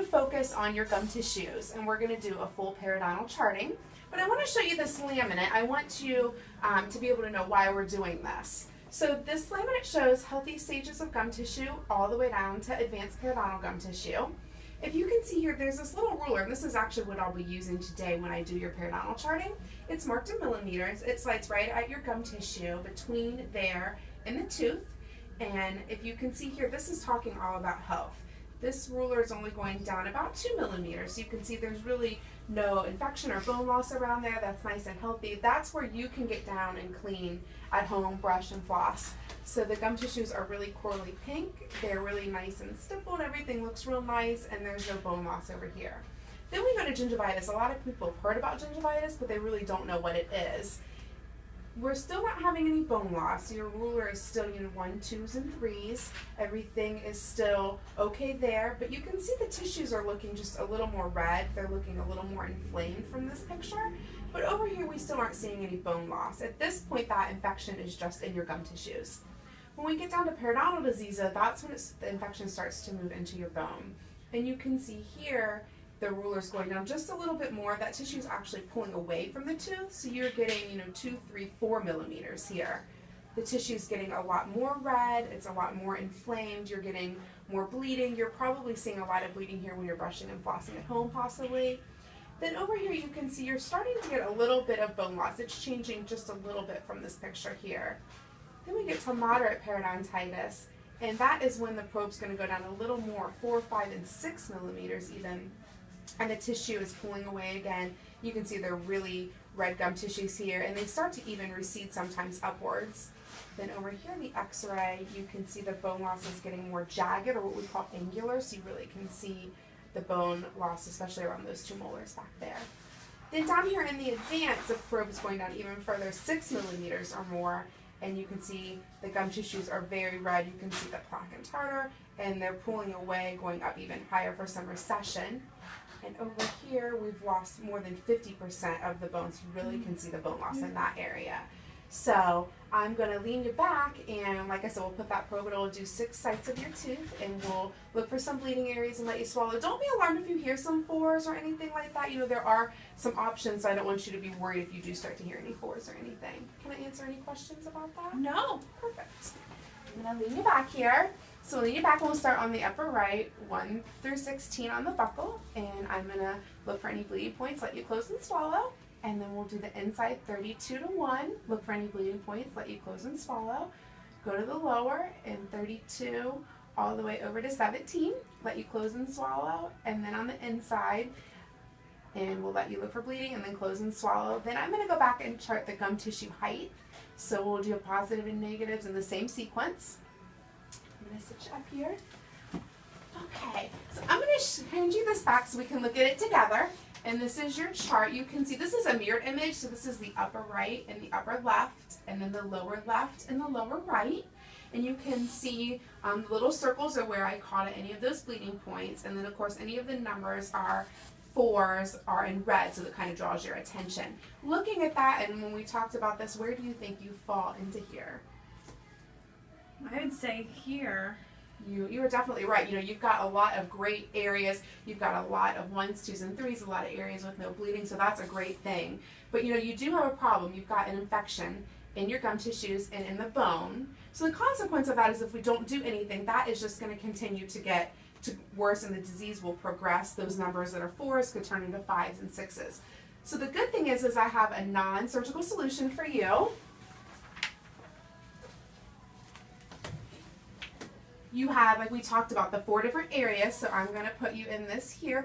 focus on your gum tissues, and we're going to do a full periodontal charting. But I want to show you this laminate. I want you to be able to know why we're doing this. So this laminate shows healthy stages of gum tissue all the way down to advanced periodontal gum tissue. If you can see here, there's this little ruler, and this is actually what I'll be using today when I do your periodontal charting. It's marked in millimeters. It slides right at your gum tissue between there and the tooth. And if you can see here, this is talking all about health. This ruler is only going down about 2 millimeters. So you can see there's really no infection or bone loss around there. That's nice and healthy. That's where you can get down and clean at home, brush and floss. So the gum tissues are really corally pink. They're really nice and stippled. Everything looks real nice, and there's no bone loss over here. Then we go to gingivitis. A lot of people have heard about gingivitis, but they really don't know what it is. We're still not having any bone loss. Your ruler is still 1, 2s, and 3s. Everything is still okay there, but you can see the tissues are looking just a little more red. They're looking a little more inflamed from this picture. But over here, we still aren't seeing any bone loss. At this point, that infection is just in your gum tissues. When we get down to periodontal disease, that's when the infection starts to move into your bone. And you can see here, the ruler's going down just a little bit more. That tissue is actually pulling away from the tooth, so you're getting 2, 3, 4 millimeters here. The tissue's getting a lot more red, it's a lot more inflamed, you're getting more bleeding. You're probably seeing a lot of bleeding here when you're brushing and flossing at home possibly. Then over here you can see you're starting to get a little bit of bone loss. It's changing just a little bit from this picture here. Then we get to moderate periodontitis, and that is when the probe's going to go down a little more, 4, 5, and 6 millimeters even. And the tissue is pulling away again. You can see they're really red gum tissues here, and they start to even recede sometimes upwards. Then over here in the x-ray, you can see the bone loss is getting more jagged, or what we call angular, so you really can see the bone loss, especially around those 2 molars back there. Then down here in the advanced, the probe is going down even further, 6 millimeters or more, and you can see the gum tissues are very red. You can see the plaque and tartar, and they're pulling away, going up even higher for some recession. And over here, we've lost more than 50% of the bone, so you really can see the bone loss in that area. So I'm going to lean you back, and like I said, we'll put that probe, and it'll do 6 sites of your tooth, and we'll look for some bleeding areas and let you swallow. Don't be alarmed if you hear some 4s or anything like that. There are some options, so I don't want you to be worried if you do start to hear any 4s or anything. Can I answer any questions about that? No. Perfect. I'm going to lean you back here. So we'll lean you back, and we'll start on the upper right, 1 through 16 on the buccal, and I'm going to look for any bleeding points, let you close and swallow, and then we'll do the inside 32 to 1, look for any bleeding points, let you close and swallow, go to the lower, and 32 all the way over to 17, let you close and swallow, and then on the inside, and we'll let you look for bleeding, and then close and swallow. Then I'm going to go back and chart the gum tissue height, so we'll do positive and negatives in the same sequence. I'm going to sit you up here. Okay, so I'm going to hand you this back so we can look at it together. And this is your chart. You can see this is a mirrored image, so this is the upper right and the upper left, and then the lower left and the lower right. And you can see the little circles are where I caught any of those bleeding points, and then of course any of the numbers are 4s are in red, so that kind of draws your attention. Looking at that, and when we talked about this, where do you think you fall into here? I would say here. You are definitely right. You've got a lot of great areas. You've got a lot of 1s, 2s, and 3s, a lot of areas with no bleeding, so that's a great thing. But you do have a problem. You've got an infection in your gum tissues and in the bone. So the consequence of that is if we don't do anything, that is just going to continue to get worse, and the disease will progress. Those numbers that are 4s could turn into 5s and 6s. So the good thing is I have a non-surgical solution for you. You have, like we talked about, the 4 different areas, so I'm going to put you in this here.